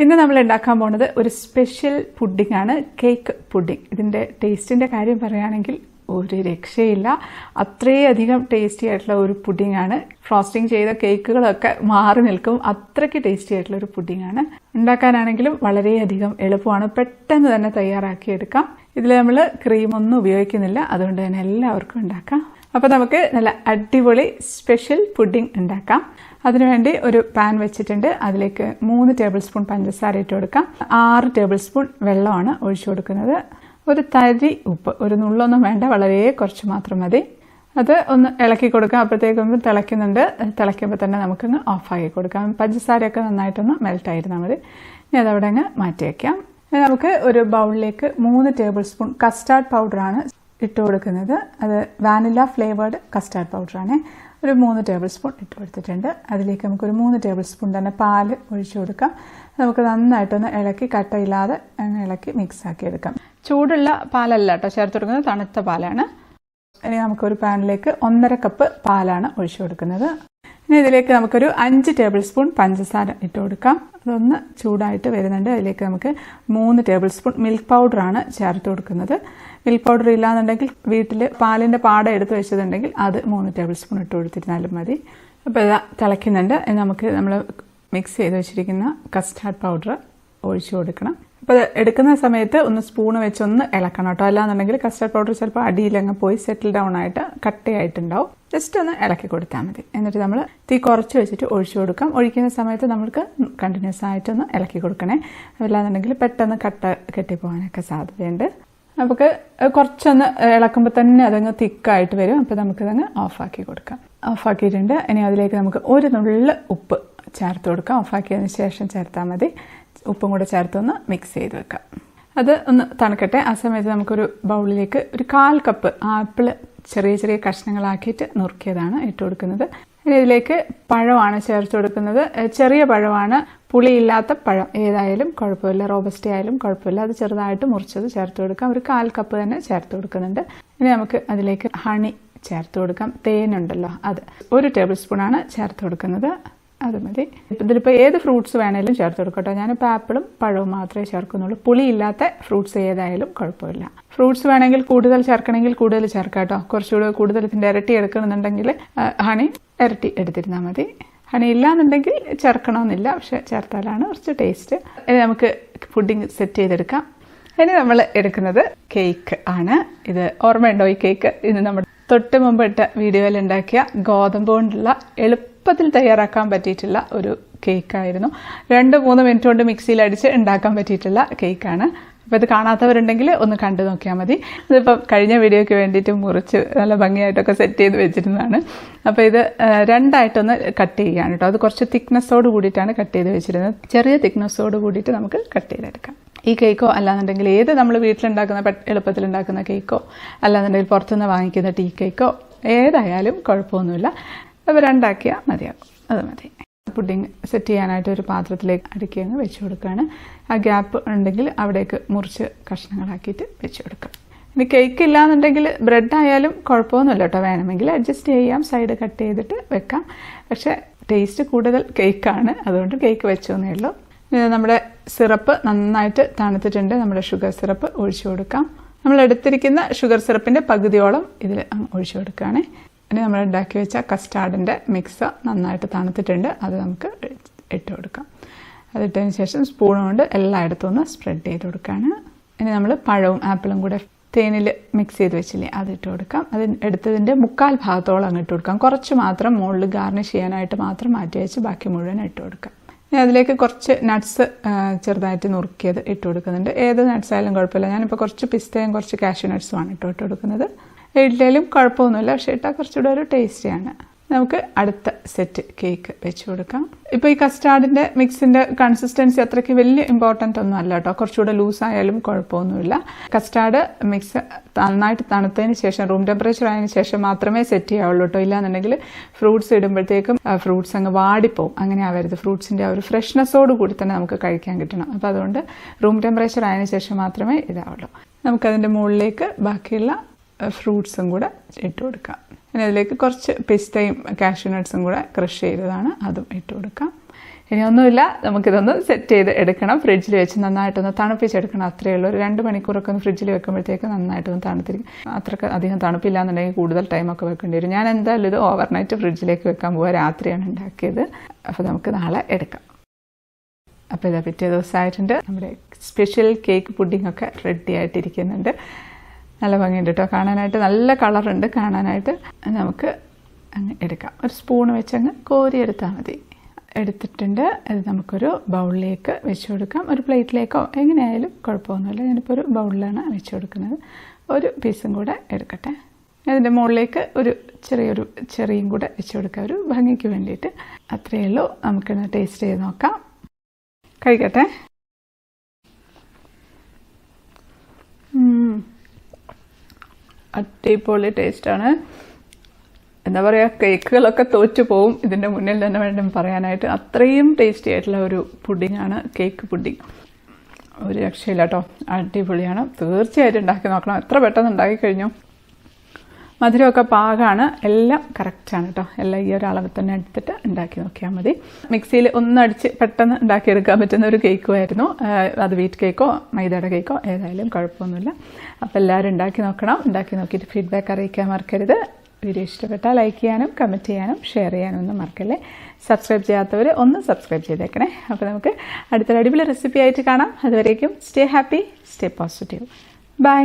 ഇന്ന് നമ്മൾ ഉണ്ടാക്കാൻ പോകുന്നത് ഒരു സ്പെഷ്യൽ പുഡിംഗ് ആണ്, കേക്ക് പുഡിംഗ്. ഇതിന്റെ ടേസ്റ്റിന്റെ കാര്യം പറയുകയാണെങ്കിൽ ഒരു രക്ഷയില്ല, അത്രയധികം ടേസ്റ്റി ആയിട്ടുള്ള ഒരു പുഡിംഗ് ആണ്. ഫ്രോസ്റ്റിംഗ് ചെയ്ത കേക്കുകളൊക്കെ മാറി നിൽക്കും, അത്രയ്ക്ക് ടേസ്റ്റി ആയിട്ടുള്ള ഒരു പുഡിംഗ് ആണ്. ഉണ്ടാക്കാനാണെങ്കിലും വളരെയധികം എളുപ്പമാണ്, പെട്ടെന്ന് തന്നെ തയ്യാറാക്കിയെടുക്കാം. ഇതിൽ നമ്മൾ ക്രീമൊന്നും ഉപയോഗിക്കുന്നില്ല, അതുകൊണ്ട് തന്നെ എല്ലാവർക്കും ഉണ്ടാക്കാം. അപ്പോൾ നമുക്ക് നല്ല അടിപൊളി സ്പെഷ്യൽ പുഡിംഗ് ഉണ്ടാക്കാം. അതിനുവേണ്ടി ഒരു പാൻ വെച്ചിട്ടുണ്ട്. അതിലേക്ക് 3 ടേബിൾ സ്പൂൺ പഞ്ചസാര ഇട്ട് കൊടുക്കാം. 6 ടേബിൾ സ്പൂൺ വെള്ളമാണ് ഒഴിച്ചു കൊടുക്കുന്നത്. ഒരു തരി ഉപ്പ്, ഒരു നുള്ളൊന്നും വേണ്ട, വളരെ കുറച്ച് മാത്രം മതി. അത് ഒന്ന് ഇളക്കി കൊടുക്കാം. അപ്പോഴത്തേക്കും തിളയ്ക്കുന്നുണ്ട്. തിളയ്ക്കുമ്പോൾ തന്നെ നമുക്കങ്ങ് ഓഫാക്കി കൊടുക്കാം. പഞ്ചസാരയൊക്കെ നന്നായിട്ടൊന്ന് മെൽറ്റായിരുന്നാൽ മതി. ഇനി അതവിടെ അങ്ങ് മാറ്റി വയ്ക്കാം. നമുക്ക് ഒരു ബൗളിലേക്ക് 3 ടേബിൾ സ്പൂൺ കസ്റ്റാർഡ് പൗഡറാണ് ഇട്ട് കൊടുക്കുന്നത്. അത് വാനില ഫ്ലേവേർഡ് കസ്റ്റാർഡ് പൗഡറാണ്. ഒരു 3 ടേബിൾ സ്പൂൺ ഇട്ട് കൊടുത്തിട്ടുണ്ട്. അതിലേക്ക് നമുക്കൊരു 3 ടേബിൾ സ്പൂൺ തന്നെ പാല് ഒഴിച്ചു കൊടുക്കാം. നമുക്ക് നന്നായിട്ടൊന്ന് ഇളക്കി കട്ടയില്ലാതെ അങ്ങ് ഇളക്കി മിക്സ് ആക്കി എടുക്കാം. ചൂടുള്ള പാലല്ല കേട്ടോ ചേർത്ത് കൊടുക്കുന്നത്, തണുത്ത പാലാണ്. ഇനി നമുക്കൊരു പാനിലേക്ക് 1.5 കപ്പ് പാലാണ് ഒഴിച്ചു കൊടുക്കുന്നത്. ഇനി ഇതിലേക്ക് നമുക്കൊരു 5 ടേബിൾ സ്പൂൺ പഞ്ചസാര ഇട്ട് കൊടുക്കാം. അതൊന്ന് ചൂടായിട്ട് വരുന്നുണ്ട്. അതിലേക്ക് നമുക്ക് 3 ടേബിൾ സ്പൂൺ മിൽക്ക് പൗഡറാണ് ചേർത്ത് കൊടുക്കുന്നത്. മിൽക്ക് പൗഡർ ഇല്ലാന്നുണ്ടെങ്കിൽ വീട്ടിൽ പാലിൻ്റെ പാട എടുത്ത് വെച്ചതുണ്ടെങ്കിൽ അത് 3 ടേബിൾ സ്പൂൺ ഇട്ട് കൊടുത്തിരുന്നാലും മതി. അപ്പോൾ ഇത് തിളയ്ക്കുന്നുണ്ട്. നമുക്ക് നമ്മൾ മിക്സ് ചെയ്ത് വെച്ചിരിക്കുന്ന കസ്റ്റാർഡ് പൗഡർ ഒഴിച്ചു കൊടുക്കണം. അപ്പോൾ എടുക്കുന്ന സമയത്ത് ഒന്ന് സ്പൂണ് വെച്ചൊന്ന് ഇളക്കണം കേട്ടോ. അല്ലാന്നുണ്ടെങ്കിൽ കസ്റ്റാർഡ് പൗഡർ ചിലപ്പോൾ അടിയിലങ്ങ് പോയി സെറ്റിൽ ഡൗൺ ആയിട്ട് കട്ടയായിട്ടുണ്ടാവും. ജസ്റ്റ് ഒന്ന് ഇളക്കി കൊടുത്താൽ മതി. എന്നിട്ട് നമ്മൾ തീ കുറച്ച് വെച്ചിട്ട് ഒഴിച്ചു കൊടുക്കാം. ഒഴിക്കുന്ന സമയത്ത് നമ്മൾക്ക് കണ്ടിന്യൂസ് ആയിട്ടൊന്ന് ഇളക്കി കൊടുക്കണേ. അല്ലാന്നുണ്ടെങ്കിൽ പെട്ടെന്ന് കട്ട കെട്ടിപ്പോകാനൊക്കെ സാധ്യതയുണ്ട്. നമുക്ക് കുറച്ചൊന്ന് ഇളക്കുമ്പോൾ തന്നെ അതങ്ങ് തിക്കായിട്ട് വരും. അപ്പോൾ നമുക്കതങ്ങ് ഓഫാക്കി കൊടുക്കാം. ഓഫാക്കിയിട്ടുണ്ട്. ഇനി അതിലേക്ക് നമുക്ക് ഒരു നുള്ള് ഉപ്പ് ചേർത്ത് കൊടുക്കാം. ഓഫാക്കിയതിന് ശേഷം ചേർത്താൽ മതി. ഉപ്പും കൂടെ ചേർത്തൊന്ന് മിക്സ് ചെയ്ത് വെക്കാം. അത് ഒന്ന് തണുക്കട്ടെ. ആ സമയത്ത് നമുക്കൊരു ബൗളിലേക്ക് ഒരു 1/4 കപ്പ് ആപ്പിൾ ചെറിയ ചെറിയ കഷ്ണങ്ങളാക്കിയിട്ട് നുറുക്കിയതാണ് ഇട്ട് കൊടുക്കുന്നത്. ഇനി ഇതിലേക്ക് പഴമാണ് ചേർത്ത് കൊടുക്കുന്നത്. ചെറിയ പഴമാണ്, പുളിയില്ലാത്ത പഴം ഏതായാലും കുഴപ്പമില്ല, റോബസ്റ്റ് ആയാലും കുഴപ്പമില്ല. അത് ചെറുതായിട്ട് മുറിച്ചത് ചേർത്ത് കൊടുക്കാം. ഒരു 1/4 കപ്പ് തന്നെ ചേർത്ത് കൊടുക്കുന്നുണ്ട്. ഇനി നമുക്ക് അതിലേക്ക് ഹണി ചേർത്ത് കൊടുക്കാം. തേനുണ്ടല്ലോ, അത് 1 ടേബിൾ സ്പൂണാണ് ചേർത്ത് കൊടുക്കുന്നത്. അത് മതി. ഇതിലിപ്പോൾ ഏത് ഫ്രൂട്ട്സ് വേണേലും ചേർത്ത് കൊടുക്കട്ടോ. ഞാനിപ്പോൾ ആപ്പിളും പഴവും മാത്രമേ ചേർക്കുന്നുള്ളൂ. പുളിയില്ലാത്ത ഫ്രൂട്ട്സ് ഏതായാലും കുഴപ്പമില്ല. ഫ്രൂട്ട്സ് വേണമെങ്കിൽ കൂടുതൽ ചേർക്കണമെങ്കിൽ കൂടുതൽ ചേർക്കാം കേട്ടോ. കുറച്ചുകൂടെ കൂടുതൽ ഇതിൻ്റെ ഇരട്ടി എടുക്കണമെന്നുണ്ടെങ്കിൽ ഹണി ഇരട്ടി എടുത്തിരുന്നാൽ മതി. ഹണി ഇല്ലാന്നുണ്ടെങ്കിൽ ചേർക്കണമെന്നില്ല, പക്ഷെ ചേർത്താലാണ് കുറച്ച് ടേസ്റ്റ്. ഇനി നമുക്ക് പുഡിംഗ് സെറ്റ് ചെയ്തെടുക്കാം. ഇനി നമ്മൾ എടുക്കുന്നത് കേക്ക് ആണ്. ഇത് ഓർമ്മയുണ്ടോ ഈ കേക്ക്? ഇത് നമ്മുടെ തൊട്ട് മുമ്പ് ഇട്ട വീഡിയോയിൽ ഉണ്ടാക്കിയ ഗോതമ്പ് കൊണ്ടുള്ള എളുപ്പത്തിൽ തയ്യാറാക്കാൻ പറ്റിയിട്ടുള്ള ഒരു കേക്കായിരുന്നു. 2-3 മിനിറ്റ് കൊണ്ട് മിക്സിയിൽ അടിച്ച് ഉണ്ടാക്കാൻ പറ്റിയിട്ടുള്ള കേക്കാണ്. അപ്പോൾ ഇത് കാണാത്തവരുണ്ടെങ്കിൽ ഒന്ന് കണ്ടു നോക്കിയാൽ മതി. ഇതിപ്പോൾ കഴിഞ്ഞ വീഡിയോയ്ക്ക് വേണ്ടിയിട്ട് മുറിച്ച് നല്ല ഭംഗിയായിട്ടൊക്കെ സെറ്റ് ചെയ്ത് വെച്ചിരുന്നതാണ്. അപ്പോൾ ഇത് 2ആയിട്ടൊന്ന് കട്ട് ചെയ്യുകയാണ് കേട്ടോ. അത് കുറച്ച് തിക്നെസ്സോട് കൂടിയിട്ടാണ് കട്ട് ചെയ്ത് വെച്ചിരുന്നത്. ചെറിയ തിക്നെസ്സോട് കൂടിയിട്ട് നമുക്ക് കട്ട് ചെയ്തെടുക്കാം. ഈ കേക്കോ അല്ലാന്നുണ്ടെങ്കിൽ ഏത് നമ്മൾ വീട്ടിലുണ്ടാക്കുന്ന എളുപ്പത്തിൽ ഉണ്ടാക്കുന്ന കേക്കോ അല്ലാന്നുണ്ടെങ്കിൽ പുറത്തുനിന്ന് വാങ്ങിക്കുന്ന ടീ കേക്കോ ഏതായാലും കുഴപ്പമൊന്നുമില്ല. അപ്പോൾ 2ആക്കിയാൽ മതിയാകും. അത് മതി. പുഡിംഗ് സെറ്റ് ചെയ്യാനായിട്ട് ഒരു പാത്രത്തിലേക്ക് അടുക്കി അങ്ങ് വെച്ച് കൊടുക്കുകയാണ്. ആ ഗ്യാപ്പ് ഉണ്ടെങ്കിൽ അവിടേക്ക് മുറിച്ച് കഷ്ണങ്ങളാക്കിയിട്ട് വെച്ച് കൊടുക്കാം. ഇനി കേക്ക് ഇല്ലാന്നുണ്ടെങ്കിൽ ബ്രെഡ് ആയാലും കുഴപ്പമൊന്നുമില്ല കേട്ടോ. വേണമെങ്കിൽ അഡ്ജസ്റ്റ് ചെയ്യാം, സൈഡ് കട്ട് ചെയ്തിട്ട് വെക്കാം. പക്ഷേ ടേസ്റ്റ് കൂടുതൽ കേക്കാണ്, അതുകൊണ്ട് കേക്ക് വെച്ചോന്നേ ഉള്ളൂ. നമ്മുടെ സിറപ്പ് നന്നായിട്ട് തണുത്തിട്ടുണ്ട്. നമ്മുടെ ഷുഗർ സിറപ്പ് ഒഴിച്ചു കൊടുക്കാം. നമ്മൾ എടുത്തിരിക്കുന്ന ഷുഗർ സിറപ്പിൻ്റെ പകുതിയോളം ഇതിൽ ഒഴിച്ചു കൊടുക്കുകയാണ്. ഇനി നമ്മൾ ഉണ്ടാക്കി വെച്ച കസ്റ്റാർഡിൻ്റെ മിക്സ് നന്നായിട്ട് തണുത്തിട്ടുണ്ട്. അത് നമുക്ക് ഇട്ട് കൊടുക്കാം. അതിട്ടതിന് ശേഷം സ്പൂൺ കൊണ്ട് എല്ലായിടത്തും ഒന്ന് സ്പ്രെഡ് ചെയ്ത് കൊടുക്കുകയാണ്. ഇനി നമ്മൾ പഴവും ആപ്പിളും കൂടെ തേനിൽ മിക്സ് ചെയ്ത് വെച്ചില്ലേ, അത് ഇട്ട് കൊടുക്കാം. അത് എടുത്തതിൻ്റെ 1/4 ഭാഗത്തോളം അങ്ങ് ഇട്ട് കൊടുക്കാം. കുറച്ച് മാത്രം മുകളിൽ ഗാർണിഷ് ചെയ്യാനായിട്ട് മാത്രം മാറ്റി വെച്ച് ബാക്കി മുഴുവൻ ഇട്ട് കൊടുക്കാം. ഇനി അതിലേക്ക് കുറച്ച് നട്ട്സ് ചെറുതായിട്ട് നുറുക്കിയത് ഇട്ട് കൊടുക്കുന്നുണ്ട്. ഏത് നട്ട്സ് ആയാലും കുഴപ്പമില്ല. ഞാനിപ്പോൾ കുറച്ച് പിസ്തയും കുറച്ച് കാഷ്യൂ നട്ട്സുമാണ് ഇട്ട് കൊടുക്കുന്നത്. ഇഡ്ഡലിയും കുഴപ്പമൊന്നുമില്ല, പക്ഷേ ഇട്ടാൽ കുറച്ചുകൂടെ ഒരു ടേസ്റ്റിയാണ്. നമുക്ക് അടുത്ത സെറ്റ് കേക്ക് വെച്ച് കൊടുക്കാം. ഇപ്പോൾ ഈ കസ്റ്റാർഡിൻ്റെ മിക്സിൻ്റെ കൺസിസ്റ്റൻസി അത്രയ്ക്ക് വലിയ ഇമ്പോർട്ടൻ്റ് ഒന്നും അല്ല കേട്ടോ. കുറച്ചുകൂടെ ലൂസായാലും കുഴപ്പമൊന്നുമില്ല. കസ്റ്റാർഡ് മിക്സ് നന്നായിട്ട് തണുത്തതിന് ശേഷം റൂം ടെമ്പറേച്ചർ ആയതിനു ശേഷം മാത്രമേ സെറ്റ് ചെയ്യാവുള്ളൂ കേട്ടോ. ഇല്ലാന്നുണ്ടെങ്കിൽ ഫ്രൂട്ട്സ് ഇടുമ്പോഴത്തേക്കും ഫ്രൂട്ട്സ് അങ്ങ് വാടിപ്പോവും. അങ്ങനെ ആവരുത്. ഫ്രൂട്ട്സിൻ്റെ ആ ഒരു ഫ്രഷ്നെസ്സോട് കൂടി തന്നെ നമുക്ക് കഴിക്കാൻ കിട്ടണം. അപ്പോൾ അതുകൊണ്ട് റൂം ടെമ്പറേച്ചർ ആയതിനു ശേഷം മാത്രമേ ഇതാവുള്ളൂ. നമുക്കതിൻ്റെ മുകളിലേക്ക് ബാക്കിയുള്ള ഫ്രൂട്ട്സും കൂടെ ഇട്ട് കൊടുക്കാം. ഇനി അതിലേക്ക് കുറച്ച് പിസ്തയും കാഷ്യൂ നട്ട്സും കൂടെ ക്രഷ് ചെയ്തതാണ്, അതും ഇട്ട് കൊടുക്കാം. ഇനിയൊന്നുമില്ല, നമുക്കിതൊന്ന് സെറ്റ് ചെയ്ത് എടുക്കണം. ഫ്രിഡ്ജിൽ വെച്ച് നന്നായിട്ടൊന്ന് തണുപ്പിച്ചെടുക്കണം. അത്രയേ ഉള്ളൂ. ഒരു 2 മണിക്കൂറൊക്കെ ഒന്ന് ഫ്രിഡ്ജിൽ വെക്കുമ്പോഴത്തേക്ക് നന്നായിട്ടൊന്ന് തണുത്തിരിക്കും. അത്രയ്ക്ക് അധികം തണുപ്പില്ല എന്നുണ്ടെങ്കിൽ കൂടുതൽ ടൈമൊക്കെ വെക്കേണ്ടി വരും. ഞാൻ എന്തായാലും ഇത് ഓവർനൈറ്റ് ഫ്രിഡ്ജിലേക്ക് വെക്കാൻ പോവുക. രാത്രിയാണ് ഉണ്ടാക്കിയത്. അപ്പോൾ നമുക്ക് നാളെ എടുക്കാം. അപ്പോൾ ഇതാ പിറ്റേ ദിവസമായിട്ടുണ്ട്. നമ്മുടെ സ്പെഷ്യൽ കേക്ക് പുഡിംഗ് ഒക്കെ റെഡി ആയിട്ടിരിക്കുന്നുണ്ട്. നല്ല ഭംഗിയുണ്ട് കേട്ടോ കാണാനായിട്ട്. നല്ല കളറുണ്ട് കാണാനായിട്ട്. നമുക്ക് അങ്ങ് എടുക്കാം. ഒരു സ്പൂൺ വെച്ചങ്ങ് കോരിയെടുത്താൽ മതി. എടുത്തിട്ടുണ്ട്. ഇത് നമുക്കൊരു ബൗളിലേക്ക് വെച്ച് കൊടുക്കാം. ഒരു പ്ലേറ്റിലേക്കോ എങ്ങനെയായാലും കുഴപ്പമൊന്നുമില്ല. ഞാനിപ്പോൾ ഒരു ബൗളിലാണ് വെച്ച് കൊടുക്കുന്നത്. ഒരു പീസും കൂടെ എടുക്കട്ടെ. അതിൻ്റെ മുകളിലേക്ക് ഒരു ചെറിയും കൂടെ വെച്ച് കൊടുക്കാം, ഒരു ഭംഗിക്ക് വേണ്ടിയിട്ട്. അത്രയേ ഉള്ളൂ. നമുക്കൊന്ന് ടേസ്റ്റ് ചെയ്ത് നോക്കാം. കഴിക്കട്ടെ. അടിപൊളി ടേസ്റ്റാണ്. എന്താ പറയുക, കേക്കുകളൊക്കെ തോറ്റു പോവും ഇതിൻ്റെ മുന്നിൽ തന്നെ വേണം പറയാനായിട്ട്. അത്രയും ടേസ്റ്റി ആയിട്ടുള്ള ഒരു പുഡിങ്ങാണ് കേക്ക് പുഡിങ്. ഒരു രക്ഷയില്ല കേട്ടോ, അടിപൊളിയാണ്. തീർച്ചയായിട്ടും ഉണ്ടാക്കി നോക്കണം. എത്ര പെട്ടെന്ന് ഉണ്ടാക്കി കഴിഞ്ഞു. മധുരമൊക്കെ പാകമാണ്, എല്ലാം കറക്റ്റാണ് കേട്ടോ. എല്ലാം ഈ ഒരു അളവ് തന്നെ എടുത്തിട്ട് ഉണ്ടാക്കി നോക്കിയാൽ മതി. മിക്സിയിൽ ഒന്നടിച്ച് പെട്ടെന്ന് ഉണ്ടാക്കിയെടുക്കാൻ പറ്റുന്ന ഒരു കേക്കുമായിരുന്നു അത്. വീറ്റ് കേക്കോ മൈദയുടെ കേക്കോ ഏതായാലും കുഴപ്പമൊന്നുമില്ല. അപ്പോൾ എല്ലാവരും ഉണ്ടാക്കി നോക്കണം. ഉണ്ടാക്കി നോക്കിയിട്ട് ഫീഡ്ബാക്ക് അറിയിക്കാൻ മറക്കരുത്. വീഡിയോ ഇഷ്ടപ്പെട്ടാൽ ലൈക്ക് ചെയ്യാനും കമൻറ്റ് ചെയ്യാനും ഷെയർ ചെയ്യാനും ഒന്നും മറക്കല്ലേ. സബ്സ്ക്രൈബ് ചെയ്യാത്തവർ ഒന്ന് സബ്സ്ക്രൈബ് ചെയ്തേക്കണേ. അപ്പോൾ നമുക്ക് അടുത്തൊരു അടിപൊളി റെസിപ്പി ആയിട്ട് കാണാം. അതുവരേക്കും stay happy, stay positive. By.